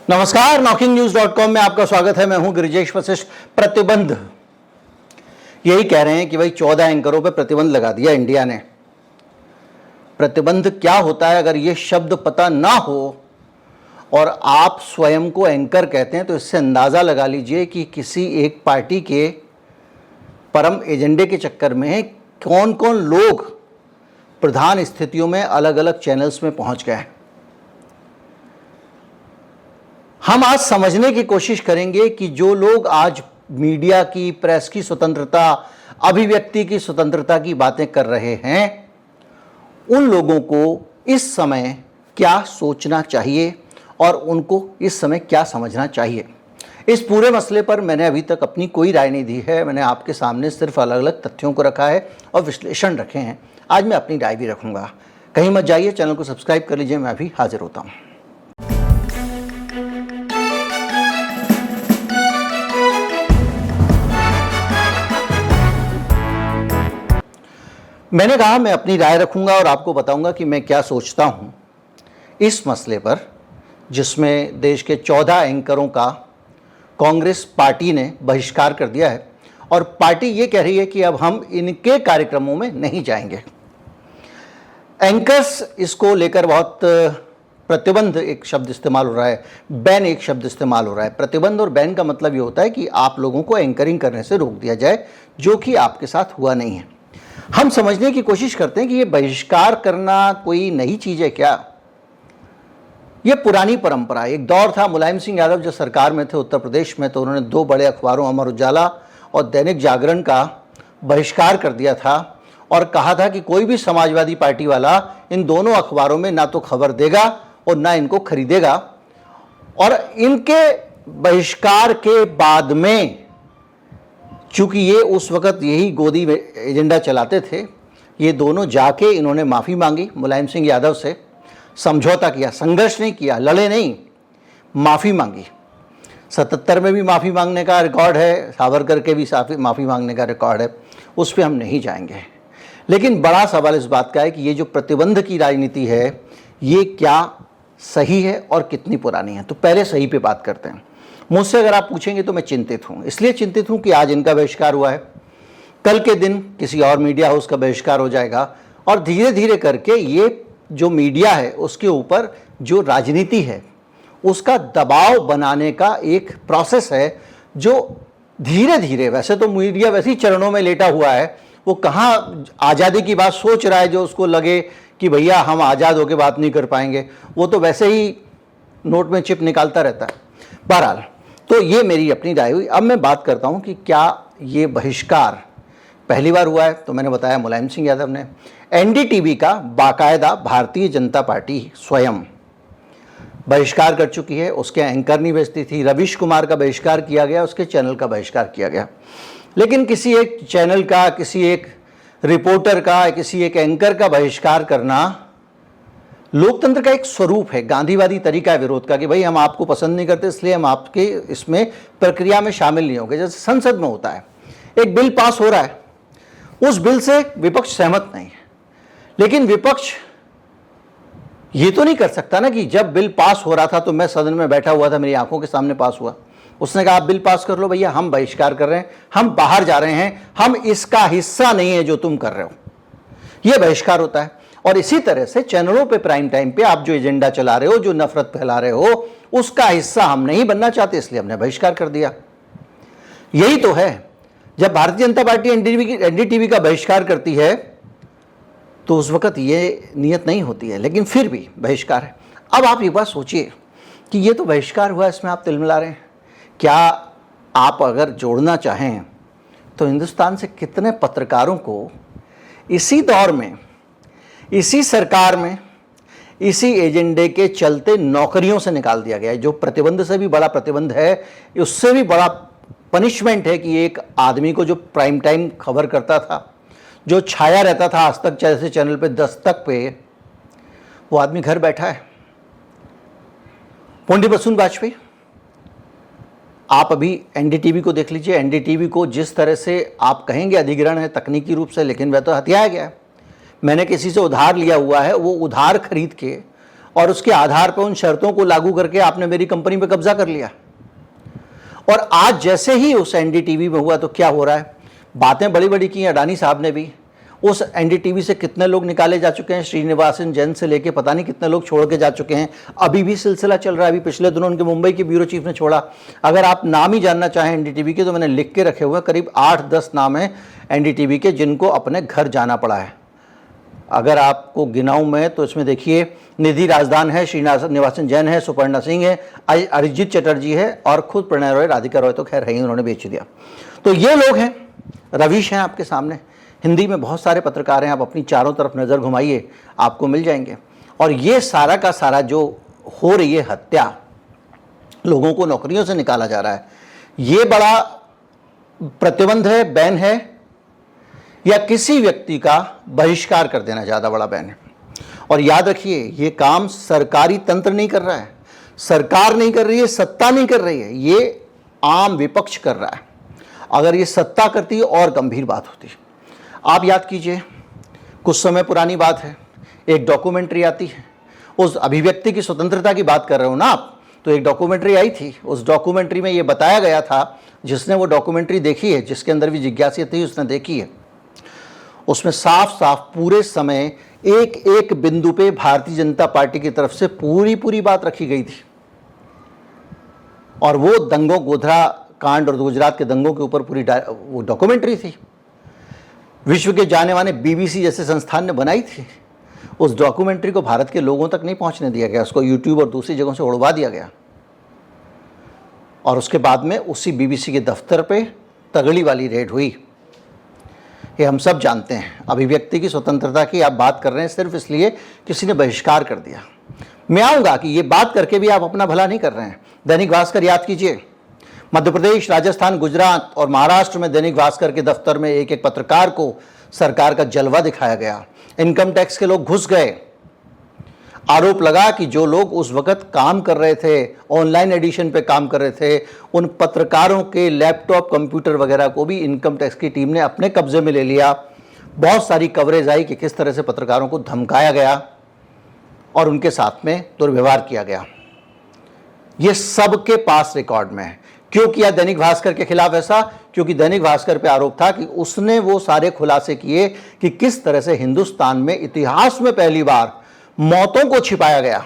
नमस्कार, NockingNews.com में आपका स्वागत है। मैं हूं गिरिजेश वशिष्ठ। प्रतिबंध यही कह रहे हैं कि भाई 14 एंकरों पे प्रतिबंध लगा दिया इंडिया ने। प्रतिबंध क्या होता है अगर ये शब्द पता ना हो और आप स्वयं को एंकर कहते हैं तो इससे अंदाज़ा लगा लीजिए कि किसी एक पार्टी के परम एजेंडे के चक्कर में कौन कौन लोग प्रधान स्थितियों में अलग अलग चैनल्स में पहुंच गए हैं। हम आज समझने की कोशिश करेंगे कि जो लोग आज मीडिया की, प्रेस की स्वतंत्रता, अभिव्यक्ति की स्वतंत्रता की बातें कर रहे हैं, उन लोगों को इस समय क्या सोचना चाहिए और उनको इस समय क्या समझना चाहिए। इस पूरे मसले पर मैंने अभी तक अपनी कोई राय नहीं दी है। मैंने आपके सामने सिर्फ अलग अलग तथ्यों को रखा है और विश्लेषण रखे हैं। आज मैं अपनी राय भी रखूंगा। कहीं मत जाइए, चैनल को सब्सक्राइब कर लीजिए। मैं अभी हाजिर होता हूं। मैंने कहा मैं अपनी राय रखूंगा और आपको बताऊंगा कि मैं क्या सोचता हूं इस मसले पर, जिसमें देश के 14 एंकरों का कांग्रेस पार्टी ने बहिष्कार कर दिया है और पार्टी ये कह रही है कि अब हम इनके कार्यक्रमों में नहीं जाएंगे। एंकर्स इसको लेकर बहुत प्रतिबंध एक शब्द इस्तेमाल हो रहा है, बैन एक शब्द इस्तेमाल हो रहा है। प्रतिबंध और बैन का मतलब ये होता है कि आप लोगों को एंकरिंग करने से रोक दिया जाए, जो कि आपके साथ हुआ नहीं है। हम समझने की कोशिश करते हैं कि ये बहिष्कार करना कोई नई चीज़ है क्या। ये पुरानी परंपरा। एक दौर था, मुलायम सिंह यादव जब सरकार में थे उत्तर प्रदेश में, तो उन्होंने 2 बड़े अखबारों अमर उजाला और दैनिक जागरण का बहिष्कार कर दिया था और कहा था कि कोई भी समाजवादी पार्टी वाला इन दोनों अखबारों में ना तो खबर देगा और ना इनको खरीदेगा। और इनके बहिष्कार के बाद में, चूँकि ये उस वक़्त यही गोदी एजेंडा चलाते थे, ये दोनों जाके इन्होंने माफ़ी मांगी मुलायम सिंह यादव से, समझौता किया, संघर्ष नहीं किया, लड़े नहीं, माफ़ी मांगी। 77 में भी माफ़ी मांगने का रिकॉर्ड है, सावरकर के भी माफ़ी मांगने का रिकॉर्ड है, उस पर हम नहीं जाएंगे। लेकिन बड़ा सवाल इस बात का है कि ये जो प्रतिबंध की राजनीति है, ये क्या सही है और कितनी पुरानी है। तो पहले सही पे बात करते हैं। मुझसे अगर आप पूछेंगे तो मैं चिंतित हूँ। इसलिए चिंतित हूँ कि आज इनका बहिष्कार हुआ है, कल के दिन किसी और मीडिया हाउस का बहिष्कार हो जाएगा और धीरे धीरे करके ये जो मीडिया है उसके ऊपर जो राजनीति है उसका दबाव बनाने का एक प्रोसेस है, जो धीरे धीरे, वैसे तो मीडिया वैसे ही चरणों में लेटा हुआ है, वो कहाँ आज़ादी की बात सोच रहा है जो उसको लगे कि भैया हम आज़ाद होकर बात नहीं कर पाएंगे। वो तो वैसे ही नोट में चिप निकालता रहता है। बहरहाल, तो ये मेरी अपनी राय हुई। अब मैं बात करता हूँ कि क्या ये बहिष्कार पहली बार हुआ है। तो मैंने बताया मुलायम सिंह यादव ने, एनडीटीवी का बाकायदा भारतीय जनता पार्टी स्वयं बहिष्कार कर चुकी है। उसके एंकर नहीं भेजती थी। रवीश कुमार का बहिष्कार किया गया, उसके चैनल का बहिष्कार किया गया। लेकिन किसी एक चैनल का, किसी एक रिपोर्टर का, किसी एक एंकर का बहिष्कार करना लोकतंत्र का एक स्वरूप है, गांधीवादी तरीका है विरोध का, कि भाई हम आपको पसंद नहीं करते इसलिए हम आपके इसमें प्रक्रिया में शामिल नहीं होंगे। जैसे संसद में होता है, एक बिल पास हो रहा है, उस बिल से विपक्ष सहमत नहीं है, लेकिन विपक्ष ये तो नहीं कर सकता ना कि जब बिल पास हो रहा था तो मैं सदन में बैठा हुआ था, मेरी आंखों के सामने पास हुआ, उसने कहा आप बिल पास कर लो भैया, हम बहिष्कार कर रहे हैं, हम बाहर जा रहे हैं, हम इसका हिस्सा नहीं है जो तुम कर रहे हो। यह बहिष्कार होता है। और इसी तरह से चैनलों पे प्राइम टाइम पे आप जो एजेंडा चला रहे हो, जो नफरत फैला रहे हो, उसका हिस्सा हम नहीं बनना चाहते, इसलिए हमने बहिष्कार कर दिया। यही तो है। जब भारतीय जनता पार्टी एनडीटीवी का बहिष्कार करती है तो उस वक्त ये नियत नहीं होती है, लेकिन फिर भी बहिष्कार है। अब आप एक बात सोचिए कि ये तो बहिष्कार हुआ, इसमें आप तिलमिला रहे हैं। क्या आप अगर जोड़ना चाहें तो हिंदुस्तान से कितने पत्रकारों को इसी दौर में, इसी सरकार में, इसी एजेंडे के चलते नौकरियों से निकाल दिया गया है। जो प्रतिबंध से भी बड़ा प्रतिबंध है, उससे भी बड़ा पनिशमेंट है कि एक आदमी को जो प्राइम टाइम खबर करता था, जो छाया रहता था आज तक जैसे चैनल पे, 10 तक पे, वो आदमी घर बैठा है। पंडित बसुन बाजपेयी, आप अभी एनडीटीवी को देख लीजिए। एनडीटीवी को जिस तरह से आप कहेंगे अधिग्रहण है तकनीकी रूप से, लेकिन वह तो हथियाया गया है। मैंने किसी से उधार लिया हुआ है, वो उधार खरीद के और उसके आधार पर उन शर्तों को लागू करके आपने मेरी कंपनी पे कब्जा कर लिया। और आज जैसे ही उस एनडीटीवी में हुआ तो क्या हो रहा है, बातें बड़ी बड़ी की अडानी साहब ने भी। उस एनडीटीवी से कितने लोग निकाले जा चुके हैं, श्रीनिवासन जैन से लेके पता नहीं कितने लोग छोड़ के जा चुके हैं। अभी भी सिलसिला चल रहा है। अभी पिछले दिनों उनके मुंबई के ब्यूरो चीफ ने छोड़ा। अगर आप नाम ही जानना चाहें एनडीटीवी के तो मैंने लिख के रखे हुए हैं, करीब 8-10 नाम है एनडीटीवी के जिनको अपने घर जाना पड़ा है। अगर आपको गिनाऊं मैं तो इसमें देखिए, निधि राजदान है, श्रीनिवासन जैन है, सुपर्णा सिंह है, अरिजीत चटर्जी है और खुद प्रणय रॉय, राधिका रॉय तो खैर है ही, उन्होंने बेच दिया। तो ये लोग हैं, रवीश हैं आपके सामने। हिंदी में बहुत सारे पत्रकार हैं, आप अपनी चारों तरफ नज़र घुमाइए, आपको मिल जाएंगे। और ये सारा का सारा जो हो रही है हत्या, लोगों को नौकरियों से निकाला जा रहा है, ये बड़ा प्रतिबंध है, बैन है, या किसी व्यक्ति का बहिष्कार कर देना ज़्यादा बड़ा बैन है। और याद रखिए, ये काम सरकारी तंत्र नहीं कर रहा है, सरकार नहीं कर रही है, सत्ता नहीं कर रही है, ये आम विपक्ष कर रहा है। अगर ये सत्ता करती और गंभीर बात होती। आप याद कीजिए, कुछ समय पुरानी बात है, एक डॉक्यूमेंट्री आती है, उस अभिव्यक्ति की स्वतंत्रता की बात कर रहे हो ना आप, तो एक डॉक्यूमेंट्री आई थी। उस डॉक्यूमेंट्री में ये बताया गया था, जिसने वो डॉक्यूमेंट्री देखी है, जिसके अंदर भी जिज्ञासा थी, उसने देखी है, उसमें साफ साफ पूरे समय एक एक बिंदु पे भारतीय जनता पार्टी की तरफ से पूरी बात रखी गई थी। और वो दंगों, गोधरा कांड और गुजरात के दंगों के ऊपर पूरी वो डॉक्यूमेंट्री थी। विश्व के जाने माने बीबीसी जैसे संस्थान ने बनाई थी। उस डॉक्यूमेंट्री को भारत के लोगों तक नहीं पहुंचने दिया गया, उसको यूट्यूब और दूसरी जगहों से उड़वा दिया गया। और उसके बाद में उसी बीबीसी के दफ्तर पे तगड़ी वाली रेड हुई। ये हम सब जानते हैं। अभिव्यक्ति की स्वतंत्रता की आप बात कर रहे हैं सिर्फ इसलिए किसी ने बहिष्कार कर दिया। मैं आऊँगा कि ये बात करके भी आप अपना भला नहीं कर रहे हैं। दैनिक भास्कर याद कीजिए, मध्य प्रदेश, राजस्थान, गुजरात और महाराष्ट्र में दैनिक भास्कर के दफ्तर में एक एक पत्रकार को सरकार का जलवा दिखाया गया। इनकम टैक्स के लोग घुस गए। आरोप लगा कि जो लोग उस वक्त काम कर रहे थे, ऑनलाइन एडिशन पे काम कर रहे थे, उन पत्रकारों के लैपटॉप, कंप्यूटर वगैरह को भी इनकम टैक्स की टीम ने अपने कब्जे में ले लिया। बहुत सारी कवरेज आई कि किस तरह से पत्रकारों को धमकाया गया और उनके साथ में दुर्व्यवहार किया गया। ये सबके पास रिकॉर्ड में है। क्यों किया दैनिक भास्कर के खिलाफ ऐसा? क्योंकि दैनिक भास्कर पे आरोप था कि उसने वो सारे खुलासे किए कि किस तरह से हिंदुस्तान में इतिहास में पहली बार मौतों को छिपाया गया।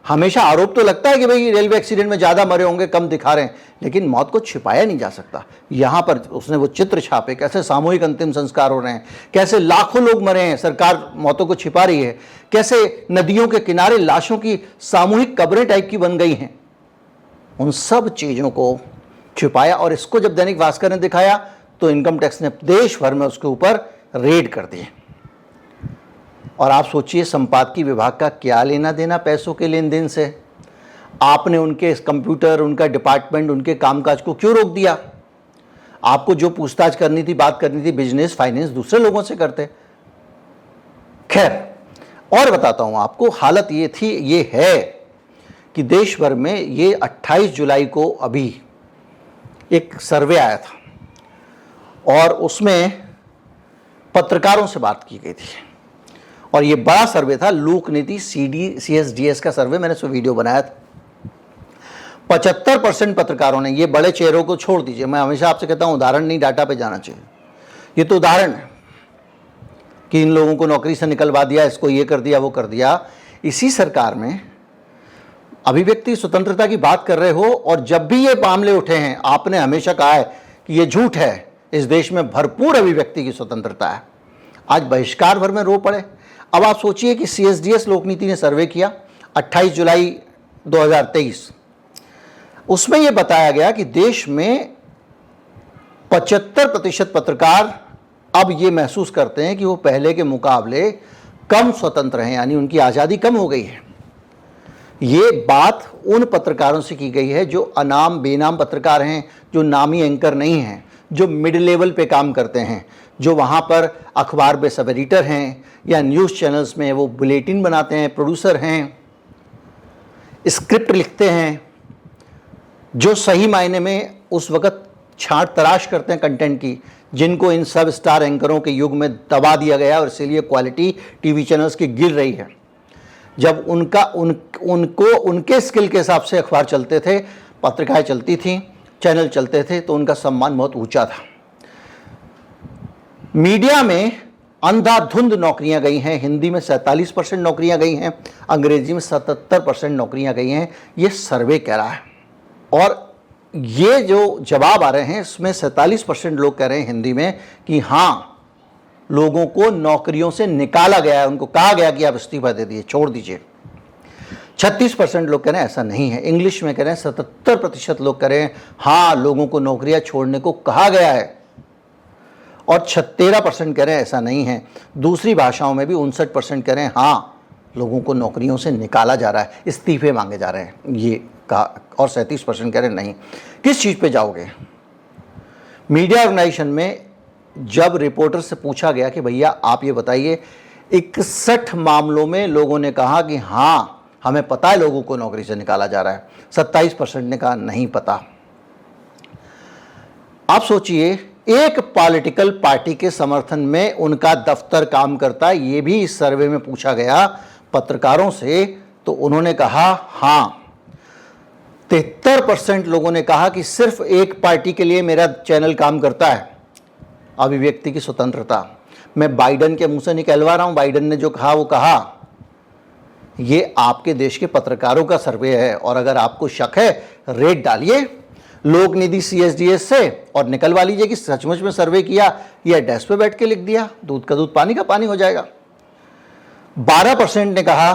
हमेशा आरोप तो लगता है कि भाई रेलवे एक्सीडेंट में ज्यादा मरे होंगे, कम दिखा रहे हैं, लेकिन मौत को छिपाया नहीं जा सकता। यहां पर उसने वो चित्र छापे, कैसे सामूहिक अंतिम संस्कार हो रहे हैं, कैसे लाखों लोग मरे हैं, सरकार मौतों को छिपा रही है, कैसे नदियों के किनारे लाशों की सामूहिक कब्रें टाइप की बन गई हैं। उन सब चीजों को छिपाया। और इसको जब दैनिक भास्कर ने दिखाया तो इनकम टैक्स ने देश भर में उसके ऊपर रेड कर दिए। और आप सोचिए, संपादकीय विभाग का क्या लेना देना पैसों के लेन देन से? आपने उनके कंप्यूटर, उनका डिपार्टमेंट, उनके कामकाज को क्यों रोक दिया? आपको जो पूछताछ करनी थी, बात करनी थी, बिजनेस, फाइनेंस दूसरे लोगों से करते। खैर, और बताता हूं आपको, हालत ये थी, ये है कि देश भर में ये 28 जुलाई को अभी एक सर्वे आया था और उसमें पत्रकारों से बात की गई थी। और ये बड़ा सर्वे था, लोक नीति CSDS का सर्वे, मैंने उसमें वीडियो बनाया था। 75% पत्रकारों ने, ये बड़े चेहरों को छोड़ दीजिए, मैं हमेशा आपसे कहता हूं उदाहरण नहीं, डाटा पे जाना चाहिए। ये तो उदाहरण है कि इन लोगों को नौकरी से निकलवा दिया, इसको ये कर दिया, वो कर दिया। इसी सरकार में अभिव्यक्ति स्वतंत्रता की बात कर रहे हो और जब भी ये मामले उठे हैं, आपने हमेशा कहा है कि ये झूठ है, इस देश में भरपूर अभिव्यक्ति की स्वतंत्रता है। आज बहिष्कार भर में रो पड़े। अब आप सोचिए कि CSDS लोकनीति ने सर्वे किया 28 जुलाई 2023। उसमें यह बताया गया कि देश में 75% पत्रकार अब ये महसूस करते हैं कि वो पहले के मुकाबले कम स्वतंत्र हैं, यानी उनकी आज़ादी कम हो गई है। ये बात उन पत्रकारों से की गई है जो अनाम बेनाम पत्रकार हैं, जो नामी एंकर नहीं हैं, जो मिड लेवल पे काम करते हैं, जो वहाँ पर अखबार में सब एडिटर हैं या न्यूज़ चैनल्स में वो बुलेटिन बनाते हैं, प्रोड्यूसर हैं, स्क्रिप्ट लिखते हैं, जो सही मायने में उस वक्त छांट तराश करते हैं कंटेंट की, जिनको इन सब स्टार एंकरों के युग में दबा दिया गया और इसीलिए क्वालिटी टीवी चैनल्स की गिर रही है। जब उनको उनके स्किल के हिसाब से अखबार चलते थे, पत्रिकाएं चलती थीं, चैनल चलते थे, तो उनका सम्मान बहुत ऊंचा था। मीडिया में अंधाधुंध नौकरियां गई हैं। हिंदी में 47% नौकरियां गई हैं, अंग्रेजी में 77% नौकरियां गई हैं, ये सर्वे कह रहा है। और ये जो जवाब आ रहे हैं इसमें 47% लोग कह रहे हैं हिंदी में कि हाँ, लोगों को नौकरियों से निकाला गया है, उनको कहा गया कि आप इस्तीफा दे दिए, छोड़ दीजिए। 36% लोग कह रहे हैं ऐसा नहीं है। इंग्लिश में कह रहे हैं 77% लोग कह रहे हैं हाँ, लोगों को नौकरियां छोड़ने को कहा गया है, और 13% कह रहे हैं ऐसा नहीं है। दूसरी भाषाओं में भी 59% कह रहे हैं हाँ, लोगों को नौकरियों से निकाला जा रहा है, इस्तीफे मांगे जा रहे हैं, ये कहा। और 37% कह रहे हैं नहीं। किस चीज़ पे जाओगे? मीडिया ऑर्गेनाइजेशन में जब रिपोर्टर से पूछा गया कि भैया आप ये बताइए, 61 मामलों में लोगों ने कहा कि हाँ, हमें पता है लोगों को नौकरी से निकाला जा रहा है। 27% ने कहा नहीं पता। आप सोचिए, एक पॉलिटिकल पार्टी के समर्थन में उनका दफ्तर काम करता है, ये भी इस सर्वे में पूछा गया पत्रकारों से, तो उन्होंने कहा हाँ। 73% लोगों ने कहा कि सिर्फ एक पार्टी के लिए मेरा चैनल काम करता है। अभिव्यक्ति की स्वतंत्रता, मैं बाइडन के मुंह से निकलवा रहा हूं, बाइडन ने जो कहा वो कहा। ये आपके देश के पत्रकारों का सर्वे है, और अगर आपको शक है, रेट डालिए लोक निधि CSDS से और निकलवा लीजिए कि सचमुच में सर्वे किया या डेस्क पे बैठ के लिख दिया। दूध का दूध, पानी का पानी हो जाएगा। 12% ने कहा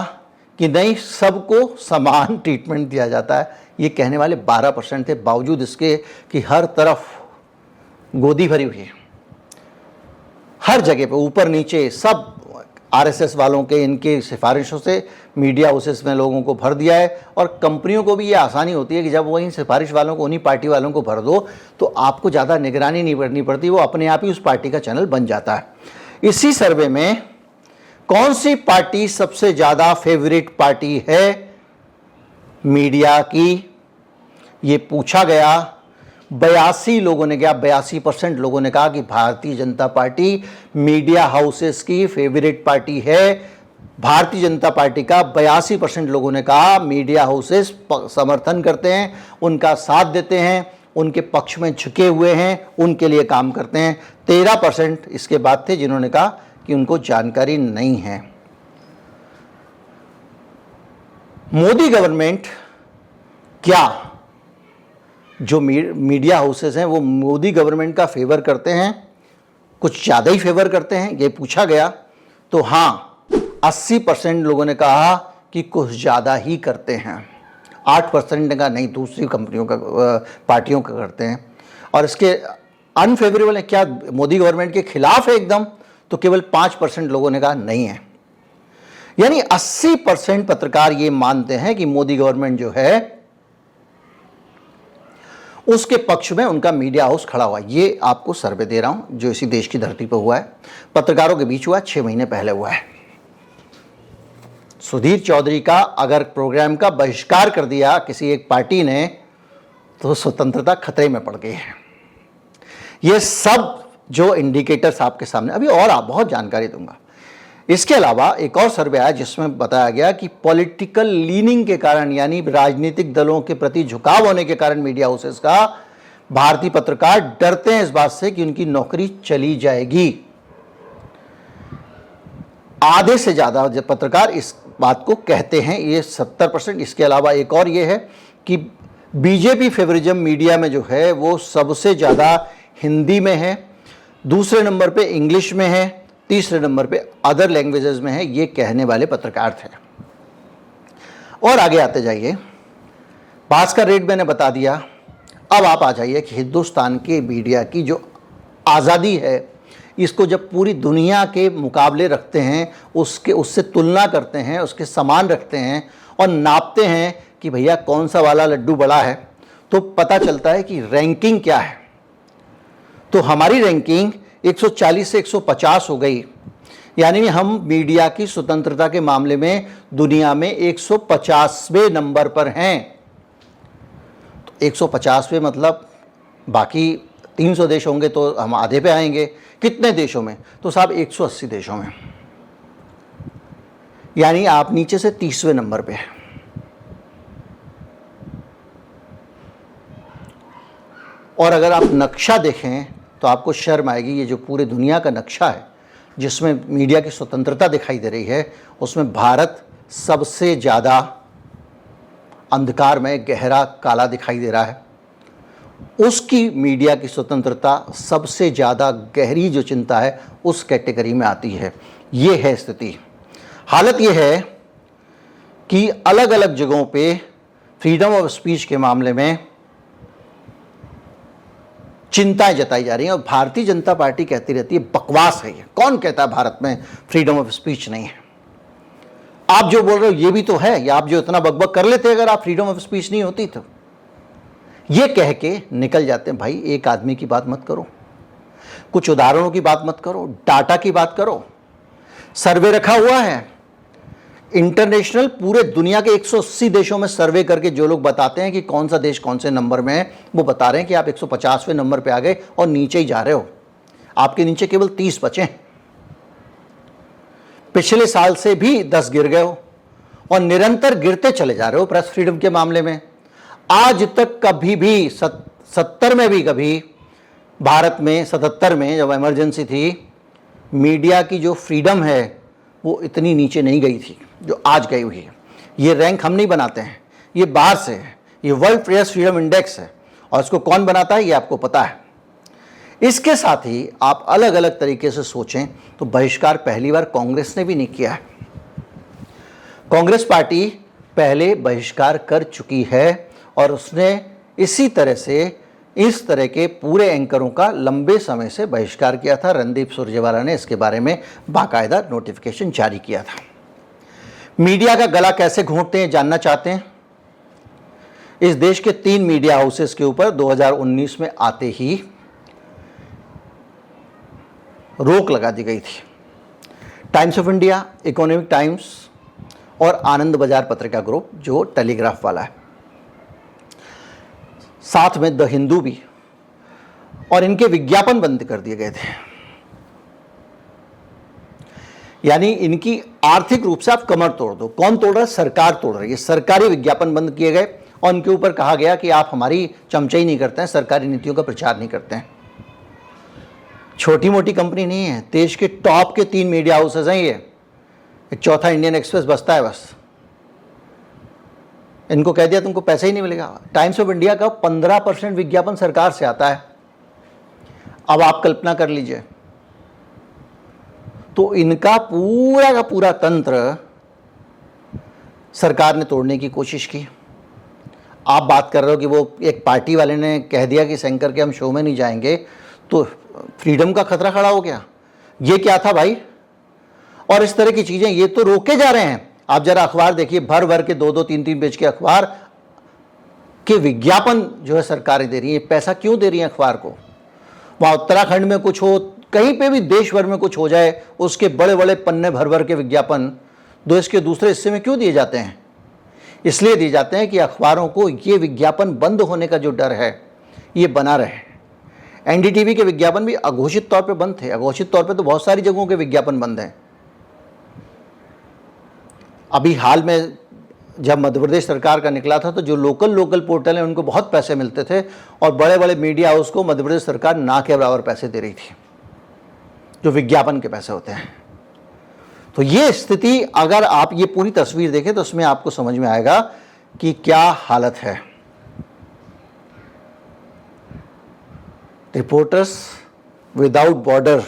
कि नहीं, सबको समान ट्रीटमेंट दिया जाता है। ये कहने वाले 12% थे, बावजूद इसके कि हर तरफ गोदी भरी हुई है, हर जगह पे ऊपर नीचे सब RSS वालों के इनके सिफारिशों से मीडिया हाउसेस में लोगों को भर दिया है। और कंपनियों को भी ये आसानी होती है कि जब वहीं सिफारिश वालों को, उन्हीं पार्टी वालों को भर दो, तो आपको ज़्यादा निगरानी नहीं करनी पड़ती, वो अपने आप ही उस पार्टी का चैनल बन जाता है। इसी सर्वे में कौन सी पार्टी सबसे ज़्यादा फेवरेट पार्टी है मीडिया की, ये पूछा गया। 82 लोगों ने कहा, 82% लोगों ने कहा कि Bharatiya Janata party media houses की फेवरेट पार्टी है। भारतीय जनता पार्टी का 82% लोगों ने कहा मीडिया हाउसेस समर्थन करते हैं, उनका साथ देते हैं, उनके पक्ष में झुके हुए हैं, उनके लिए काम करते हैं। 13% इसके बाद थे जिन्होंने कहा कि उनको जानकारी नहीं है। मोदी गवर्नमेंट, क्या जो मीडिया हाउसेस हैं वो मोदी गवर्नमेंट का फेवर करते हैं, कुछ ज़्यादा ही फेवर करते हैं, ये पूछा गया। तो हाँ, 80% लोगों ने कहा कि कुछ ज़्यादा ही करते हैं। 8% ने कहा नहीं, दूसरी कंपनियों का, पार्टियों का करते हैं। और इसके अनफेवरेबल है, क्या मोदी गवर्नमेंट के खिलाफ है एकदम, तो केवल 5% लोगों ने कहा नहीं है। यानी 80% पत्रकार ये मानते हैं कि मोदी गवर्नमेंट जो है उसके पक्ष में उनका मीडिया हाउस खड़ा हुआ। ये आपको सर्वे दे रहा हूं जो इसी देश की धरती पर हुआ है, पत्रकारों के बीच हुआ, 6 महीने पहले हुआ है। सुधीर चौधरी का अगर प्रोग्राम का बहिष्कार कर दिया किसी एक पार्टी ने, तो स्वतंत्रता खतरे में पड़ गई है। ये सब जो इंडिकेटर्स आपके सामने, अभी और आप बहुत जानकारी दूंगा। इसके अलावा एक और सर्वे आया जिसमें बताया गया कि पॉलिटिकल लीनिंग के कारण, यानी राजनीतिक दलों के प्रति झुकाव होने के कारण मीडिया हाउसेस का, भारतीय पत्रकार डरते हैं इस बात से कि उनकी नौकरी चली जाएगी। आधे से ज़्यादा पत्रकार इस बात को कहते हैं, ये 70%। इसके अलावा एक और ये है कि बीजेपी फेवरिज्म मीडिया में जो है वो सबसे ज़्यादा हिंदी में है, दूसरे नंबर पे इंग्लिश में है, तीसरे नंबर पे अदर लैंग्वेजेस में है, ये कहने वाले पत्रकार थे। और आगे आते जाइए, पास का रेट मैंने बता दिया। अब आप आ जाइए कि हिंदुस्तान के मीडिया की जो आज़ादी है, इसको जब पूरी दुनिया के मुकाबले रखते हैं, उससे तुलना करते हैं, उसके समान रखते हैं और नापते हैं कि भैया कौन सा वाला लड्डू बड़ा है, तो पता चलता है कि रैंकिंग क्या है। तो हमारी रैंकिंग 140 से 150 हो गई, यानी हम मीडिया की स्वतंत्रता के मामले में दुनिया में 150वें नंबर पर हैं। तो 150वें मतलब बाकी 300 देश होंगे तो हम आधे पे आएंगे। कितने देशों में? तो साहब 180 देशों में, यानी आप नीचे से 30वें नंबर पे हैं। और अगर आप नक्शा देखें तो आपको शर्म आएगी। ये जो पूरे दुनिया का नक्शा है जिसमें मीडिया की स्वतंत्रता दिखाई दे रही है, उसमें भारत सबसे ज़्यादा अंधकार में गहरा काला दिखाई दे रहा है। उसकी मीडिया की स्वतंत्रता सबसे ज़्यादा गहरी जो चिंता है उस कैटेगरी में आती है। ये है स्थिति। हालत ये है कि अलग अलग जगहों पे फ्रीडम ऑफ स्पीच के मामले में चिंताएं जताई जा रही हैं और भारतीय जनता पार्टी कहती रहती है बकवास है ये। कौन कहता है भारत में फ्रीडम ऑफ स्पीच नहीं है? आप जो बोल रहे हो ये भी तो है, या आप जो इतना बकबक कर लेते अगर आप फ्रीडम ऑफ स्पीच नहीं होती तो। ये कह के निकल जाते हैं। भाई एक आदमी की बात मत करो, कुछ उदाहरणों की बात मत करो, डाटा की बात करो। सर्वे रखा हुआ है इंटरनेशनल, पूरे दुनिया के 180 देशों में सर्वे करके जो लोग बताते हैं कि कौन सा देश कौन से नंबर में है, वो बता रहे हैं कि आप 150वें नंबर पे आ गए और नीचे ही जा रहे हो। आपके नीचे केवल 30 बचे हैं। पिछले साल से भी 10 गिर गए हो और निरंतर गिरते चले जा रहे हो प्रेस फ्रीडम के मामले में। आज तक कभी भी 70 में भी कभी भारत में 77 में जब इमरजेंसी थी, मीडिया की जो फ्रीडम है वो इतनी नीचे नहीं गई थी जो आज गई हुई है। ये रैंक हम नहीं बनाते हैं, ये बाहर से है। ये वर्ल्ड प्रेस फ्रीडम इंडेक्स है और इसको कौन बनाता है ये आपको पता है। इसके साथ ही आप अलग अलग तरीके से सोचें तो बहिष्कार पहली बार कांग्रेस ने भी नहीं किया है। कांग्रेस पार्टी पहले बहिष्कार कर चुकी है और उसने इसी तरह से इस तरह के पूरे एंकरों का लंबे समय से बहिष्कार किया था। रणदीप सुरजेवाला ने इसके बारे में बाकायदा नोटिफिकेशन जारी किया था। मीडिया का गला कैसे घोंटते हैं जानना चाहते हैं? इस देश के 3 मीडिया हाउसेस के ऊपर 2019 में आते ही रोक लगा दी गई थी। Times of India, economic times और आनंद बाजार पत्रिका ग्रुप जो टेलीग्राफ वाला है, साथ में द हिंदू भी, और इनके विज्ञापन बंद कर दिए गए थे। यानी इनकी आर्थिक रूप से आप कमर तोड़ दो। कौन तोड़ रहा है? सरकार तोड़ रही है। सरकारी विज्ञापन बंद किए गए और उनके ऊपर कहा गया कि आप हमारी चमचाई नहीं करते हैं, सरकारी नीतियों का प्रचार नहीं करते हैं। छोटी मोटी कंपनी नहीं है, देश के टॉप के 3 मीडिया हाउसेज हैं ये। एक चौथा इंडियन एक्सप्रेस बसता है बस। इनको कह दिया तुमको पैसा ही नहीं मिलेगा। टाइम्स ऑफ इंडिया का 15% विज्ञापन सरकार से आता है। अब आप कल्पना कर लीजिए, तो इनका पूरा का पूरा तंत्र सरकार ने तोड़ने की कोशिश की। आप बात कर रहे हो कि वो एक पार्टी वाले ने कह दिया कि एंकर के हम शो में नहीं जाएंगे, तो फ्रीडम का खतरा खड़ा हो गया। ये क्या था भाई? और इस तरह की चीजें ये तो रोके जा रहे हैं। आप जरा अखबार देखिए, भर भर के 2-2, 3-3 पेज के अखबार के विज्ञापन जो है सरकारें दे रही है। पैसा क्यों दे रही है अखबार को? वहाँ उत्तराखंड में कुछ हो, कहीं पे भी देश भर में कुछ हो जाए, उसके बड़े बड़े पन्ने भर भर के विज्ञापन देश के दूसरे हिस्से में क्यों दिए जाते हैं? इसलिए दिए जाते हैं कि अखबारों को ये विज्ञापन बंद होने का जो डर है ये बना रहे। एनडीटीवी के विज्ञापन भी अघोषित तौर पे बंद थे। अघोषित तौर पे तो बहुत सारी जगहों के विज्ञापन बंद हैं। अभी हाल में जब मध्य प्रदेश सरकार का निकला था तो जो लोकल पोर्टल हैं उनको बहुत पैसे मिलते थे और बड़े बड़े मीडिया हाउस को मध्य प्रदेश सरकार ना के बराबर पैसे दे रही थी, जो विज्ञापन के पैसे होते हैं। तो ये स्थिति, अगर आप ये पूरी तस्वीर देखें तो उसमें आपको समझ में आएगा कि क्या हालत है। रिपोर्टर्स विदाउट बॉर्डर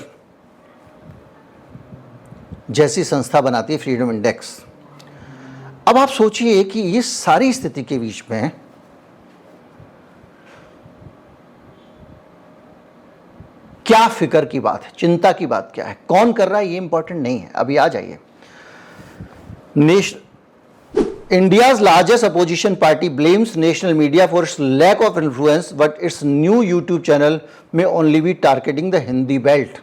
जैसी संस्था बनाती है फ्रीडम इंडेक्स। अब आप सोचिए कि ये सारी स्थिति के बीच में क्या फिक्र की बात है, चिंता की बात क्या है, कौन कर रहा है, ये इंपॉर्टेंट नहीं है। अभी आ जाइए। India's largest opposition party blames national media for its lack of influence, but its new YouTube channel may only be targeting the Hindi belt.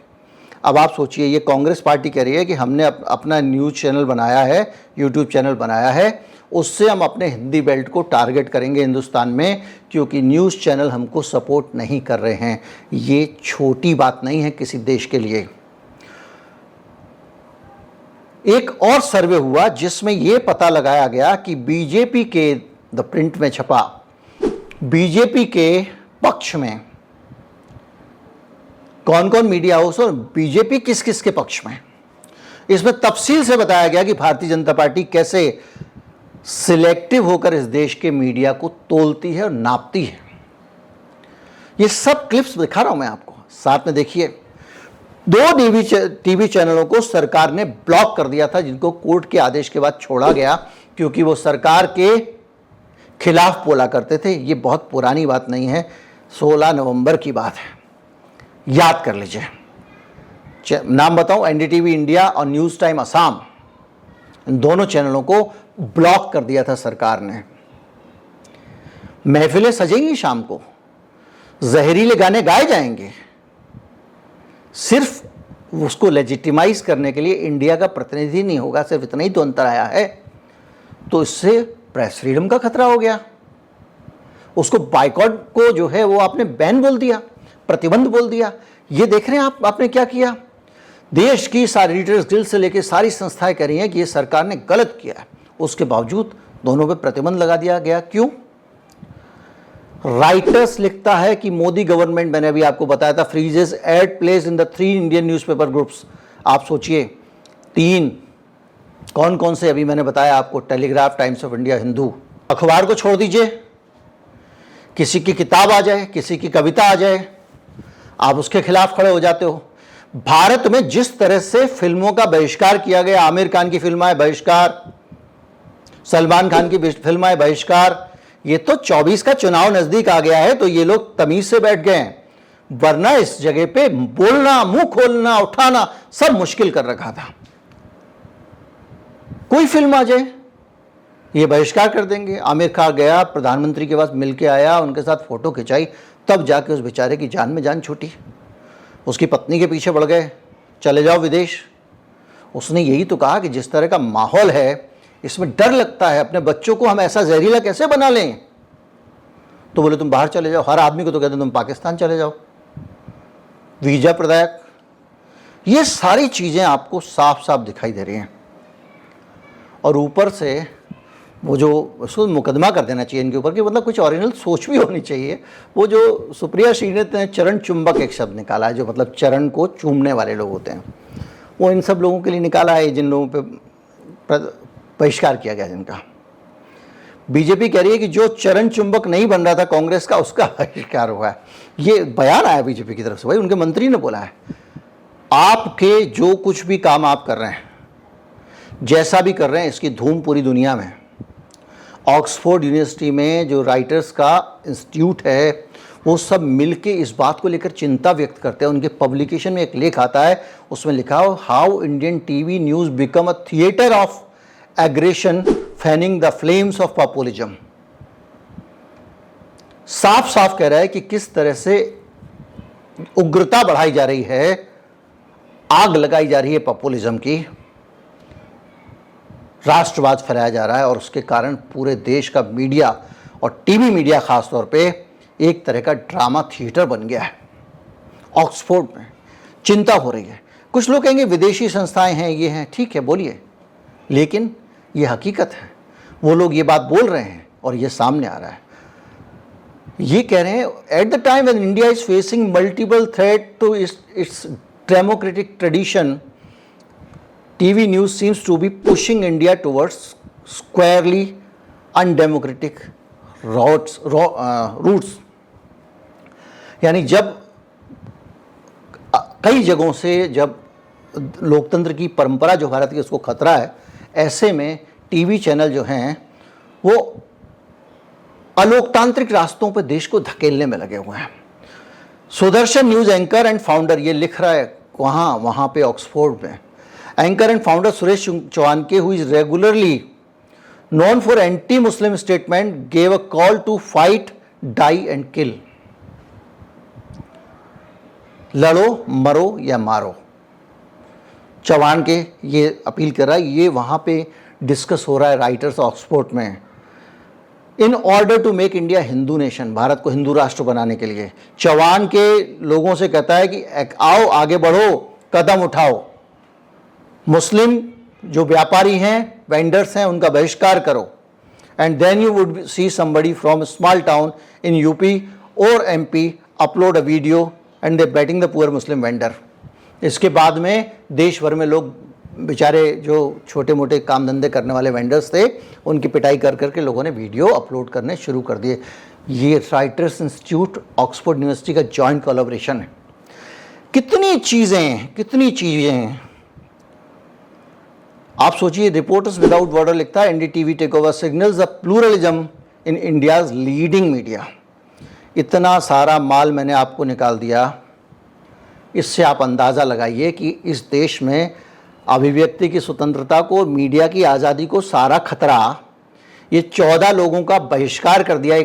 अब आप सोचिए, ये कांग्रेस पार्टी कह रही है कि हमने अपना न्यूज़ चैनल बनाया है, यूट्यूब चैनल बनाया है, उससे हम अपने हिंदी बेल्ट को टारगेट करेंगे हिंदुस्तान में, क्योंकि न्यूज़ चैनल हमको सपोर्ट नहीं कर रहे हैं। ये छोटी बात नहीं है किसी देश के लिए। एक और सर्वे हुआ जिसमें यह पता लगाया गया कि बीजेपी के, द प्रिंट में छपा, बीजेपी के पक्ष में कौन कौन मीडिया हाउस और बीजेपी किस किस के पक्ष में। इसमें तफसील से बताया गया कि भारतीय जनता पार्टी कैसे सिलेक्टिव होकर इस देश के मीडिया को तोलती है और नापती है। ये सब क्लिप्स दिखा रहा हूं मैं आपको, साथ में देखिए। 2 टीवी चैनलों को सरकार ने ब्लॉक कर दिया था, जिनको कोर्ट के आदेश के बाद छोड़ा गया, क्योंकि वो सरकार के खिलाफ बोला करते थे। ये बहुत पुरानी बात नहीं है, 16 नवंबर की बात है, याद कर लीजिए। नाम बताऊं, एनडीटीवी इंडिया और न्यूज़ टाइम असम, इन दोनों चैनलों को ब्लॉक कर दिया था सरकार ने। महफिलें सजेंगी शाम को, जहरीले गाने गाए जाएंगे, सिर्फ उसको लेजिटिमाइज करने के लिए इंडिया का प्रतिनिधि नहीं होगा, सिर्फ इतना ही तो अंतर आया है। तो इससे प्रेस फ्रीडम का खतरा हो गया। उसको बाइकॉट को जो है वो आपने बैन बोल दिया, प्रतिबंध बोल दिया। ये देख रहे हैं आप, आपने क्या किया। देश की सारी रीडर्स गिल्ड से लेकर सारी संस्थाएं कह रही हैं कि ये सरकार ने गलत किया है, उसके बावजूद दोनों पे प्रतिबंध लगा दिया गया। क्यों? राइटर्स लिखता है कि मोदी गवर्नमेंट, मैंने अभी आपको बताया था, freezes ad place in the 3 Indian newspaper groups. आप सोचिए 3 कौन कौन से, अभी मैंने बताया आपको, telegraph, times of India, Hindu. अखबार को छोड़ दीजिए, किसी की किताब आ जाए, किसी की कविता आ जाए, आप उसके खिलाफ खड़े हो जाते हो। भारत में जिस तरह से फिल्मों का बहिष्कार किया गया, आमिर खान की फिल्में बहिष्कार, सलमान खान की फिल्में बहिष्कार, ये तो 24 का चुनाव नजदीक आ गया है तो ये लोग तमीज से बैठ गए हैं, वरना इस जगह पे बोलना, मुंह खोलना, उठाना सब मुश्किल कर रखा था। कोई फिल्म आ जाए ये बहिष्कार कर देंगे। आमिर खान गया, प्रधानमंत्री के पास मिलके आया, उनके साथ फोटो खिंचाई, तब जाके उस बेचारे की जान में जान छूटी। उसकी पत्नी के पीछे बढ़ गए, चले जाओ विदेश। उसने यही तो कहा कि जिस तरह का माहौल है इसमें डर लगता है, अपने बच्चों को हम ऐसा जहरीला कैसे बना लें। तो बोले तुम बाहर चले जाओ। हर आदमी को तो कहते तुम पाकिस्तान चले जाओ, वीजा प्रदायक। ये सारी चीज़ें आपको साफ साफ दिखाई दे रही हैं। और ऊपर से वो जो उसको मुकदमा कर देना चाहिए इनके ऊपर कि मतलब कुछ ओरिजिनल सोच भी होनी चाहिए। वो जो सुप्रिया श्रीनाथ ने चरण चुंबक एक शब्द निकाला है, जो मतलब चरण को चूमने वाले लोग होते हैं, वो इन सब लोगों के लिए निकाला है जिन लोगों पे बहिष्कार किया गया, जिनका। बीजेपी कह रही है कि जो चरण चुंबक नहीं बन रहा था कांग्रेस का, उसका बहिष्कार हुआ है। ये बयान आया बीजेपी की तरफ से, भाई उनके मंत्री ने बोला है आपके जो कुछ भी काम आप कर रहे हैं, जैसा भी कर रहे हैं, इसकी धूम पूरी दुनिया में। ऑक्सफोर्ड यूनिवर्सिटी में जो राइटर्स का इंस्टीट्यूट है, वो सब मिलके इस बात को लेकर चिंता व्यक्त करते हैं। उनके पब्लिकेशन में एक लेख आता है, उसमें लिखा हो how Indian TV news become a theatre of aggression fanning the flames of populism. साफ साफ कह रहा है कि किस तरह से उग्रता बढ़ाई जा रही है, आग लगाई जा रही है पॉपुलिज्म की, राष्ट्रवाद फैलाया जा रहा है, और उसके कारण पूरे देश का मीडिया और टीवी मीडिया खास तौर पे एक तरह का ड्रामा थिएटर बन गया है। ऑक्सफोर्ड में चिंता हो रही है। कुछ लोग कहेंगे विदेशी संस्थाएं हैं, ये हैं, ठीक है बोलिए, लेकिन ये हकीकत है। वो लोग ये बात बोल रहे हैं और ये सामने आ रहा है। ये कह रहे हैं at the time when India is facing multiple threat to its democratic tradition, TV news seems to be pushing India towards squarely undemocratic routes। यानी जब कई जगहों से जब लोकतंत्र की परंपरा जो भारत की, उसको खतरा है, ऐसे में टीवी चैनल जो हैं वो अलोकतांत्रिक रास्तों पर देश को धकेलने में लगे हुए हैं। Sudarshan news anchor and founder, ये लिख रहा है वहाँ पे ऑक्सफोर्ड में, anchor and founder Suresh Chavhanke, who is regularly known for anti-Muslim statement, gave a call to fight, die and kill। लड़ो, मरो या मारो, चौहान के ये अपील कर रहा है, ये वहाँ पे डिस्कस हो रहा है राइटर्स ऑक्सफोर्ड में। In order to make India Hindu nation, Bharat को हिंदू राष्ट्र बनाने के लिए चौहान के लोगों से कहता है कि आओ आगे बढ़ो, कदम उठाओ, मुस्लिम जो व्यापारी हैं, वेंडर्स हैं, उनका बहिष्कार करो, and then you would see somebody from small town in UP और MP upload a video and they batting the poor Muslim vendor. इसके बाद में देश भर में लोग बेचारे जो छोटे मोटे काम धंधे करने वाले वेंडर्स थे, उनकी पिटाई कर करके लोगों ने वीडियो अपलोड करने शुरू कर दिए। ये राइटर्स इंस्टीट्यूट ऑक्सफोर्ड यूनिवर्सिटी का जॉइंट कोलैबोरेशन है। कितनी चीज़ें हैं। आप सोचिए, रिपोर्टर्स विदाउट बॉर्डर लिखता है NDTV take over signals the pluralism in India's leading media. इतना सारा माल मैंने आपको निकाल दिया, इससे आप अंदाज़ा लगाइए कि इस देश में अभिव्यक्ति की स्वतंत्रता को, मीडिया की आज़ादी को सारा खतरा ये 14 लोगों का बहिष्कार कर दिया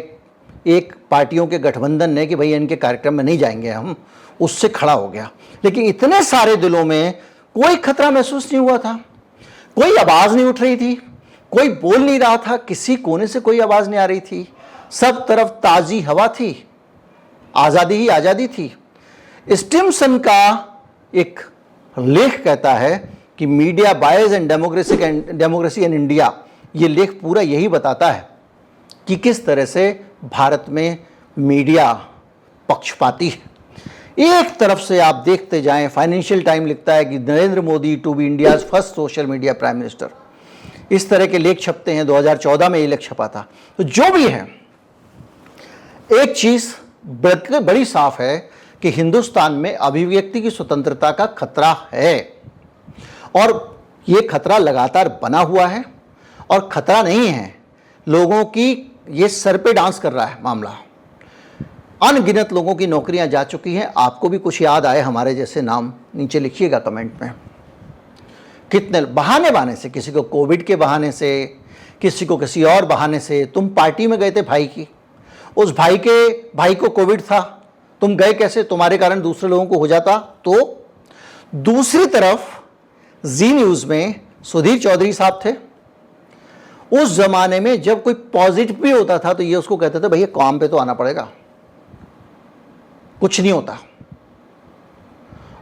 एक पार्टियों के गठबंधन ने कि भाई इनके कार्यक्रम में नहीं जाएंगे हम, उससे खड़ा हो गया। लेकिन इतने सारे दिलों में कोई खतरा महसूस नहीं हुआ था, कोई आवाज़ नहीं उठ रही थी, कोई बोल नहीं रहा था, किसी कोने से कोई आवाज़ नहीं आ रही थी, सब तरफ ताज़ी हवा थी, आज़ादी ही आज़ादी थी। स्टिमसन का एक लेख कहता है कि media bias and democracy in India, ये लेख पूरा यही बताता है कि किस तरह से भारत में मीडिया पक्षपाती है। एक तरफ से आप देखते जाएं, फाइनेंशियल टाइम लिखता है कि Narendra Modi to be India's first social media prime minister. इस तरह के लेख छपते हैं। 2014 में ये लेख छपा था। तो जो भी है, एक चीज बड़ी साफ है कि हिंदुस्तान में अभिव्यक्ति की स्वतंत्रता का खतरा है, और ये खतरा लगातार बना हुआ है। और खतरा नहीं है, लोगों की ये सर पे डांस कर रहा है मामला। अनगिनत लोगों की नौकरियां जा चुकी हैं। आपको भी कुछ याद आए हमारे जैसे नाम, नीचे लिखिएगा कमेंट में। कितने बहाने से, किसी को कोविड के बहाने से, किसी को किसी और बहाने से। तुम पार्टी में गए थे भाई की, उस भाई को कोविड था, तुम गए कैसे? तुम्हारे कारण दूसरे लोगों को हो जाता। तो दूसरी तरफ जी न्यूज़ में सुधीर चौधरी साहब थे। उस जमाने में जब कोई पॉजिटिव भी होता था तो ये उसको कहते थे भैया काम पे तो आना पड़ेगा, कुछ नहीं होता।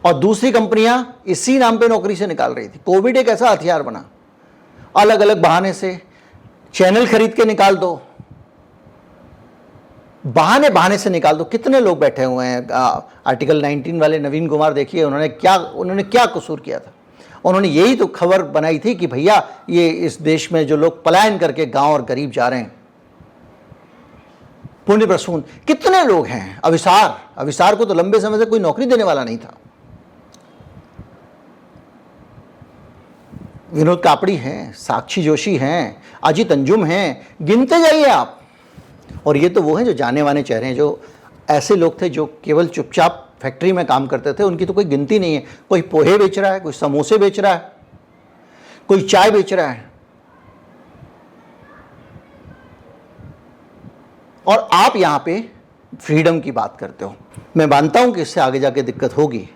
और दूसरी कंपनियां इसी नाम पे नौकरी से निकाल रही थी। कोविड एक ऐसा हथियार बना, अलग अलग बहाने से चैनल खरीद के निकाल दो, बहाने से निकाल दो। कितने लोग बैठे हुए हैं। आर्टिकल 19 वाले नवीन कुमार देखिए, उन्होंने क्या कसूर किया था। उन्होंने यही तो खबर बनाई थी कि भैया ये इस देश में जो लोग पलायन करके गांव और गरीब जा रहे हैं, पुण्य प्रसून। कितने लोग हैं। अविसार को तो लंबे समय से कोई नौकरी देने वाला नहीं था। विनोद कापड़ी हैं, साक्षी जोशी हैं, अजित अंजुम हैं, गिनते जाइए आप। और ये तो वो हैं जो जाने माने चेहरे हैं, जो ऐसे लोग थे जो केवल चुपचाप फैक्ट्री में काम करते थे, उनकी तो कोई गिनती नहीं है। कोई पोहे बेच रहा है, कोई समोसे बेच रहा है, कोई चाय बेच रहा है। और आप यहां पे फ्रीडम की बात करते हो। मैं मानता हूं कि इससे आगे जाके दिक्कत होगी।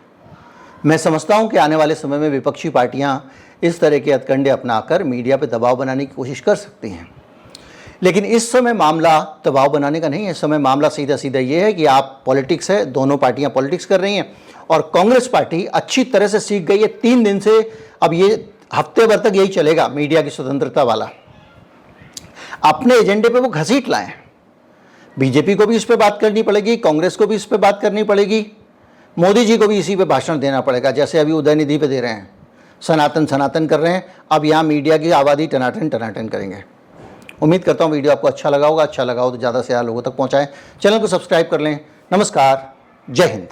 मैं समझता हूं कि आने वाले समय में विपक्षी पार्टियां इस तरह के हथकंडे अपनाकर मीडिया पे दबाव बनाने की कोशिश कर सकती हैं। लेकिन इस समय मामला दबाव बनाने का नहीं है। इस समय मामला सीधा ये है कि आप पॉलिटिक्स है, दोनों पार्टियां पॉलिटिक्स कर रही हैं। और कांग्रेस पार्टी अच्छी तरह से सीख गई है 3 दिन से। अब ये हफ्ते भर तक यही चलेगा, मीडिया की स्वतंत्रता वाला। अपने एजेंडे पे वो घसीट लाएं। बीजेपी को भी इस पे बात करनी पड़ेगी, कांग्रेस को भी इस पे बात करनी पड़ेगी, मोदी जी को भी इसी पे भाषण देना पड़ेगा, जैसे अभी उदयनिधि पे दे रहे हैं। सनातन कर रहे हैं। अब यहाँ मीडिया की आबादी टनाटन करेंगे। उम्मीद करता हूँ वीडियो आपको अच्छा लगा होगा। अच्छा लगा हो तो ज़्यादा से ज़्यादा लोगों तक पहुँचाएं। चैनल को सब्सक्राइब कर लें। नमस्कार, जय हिंद।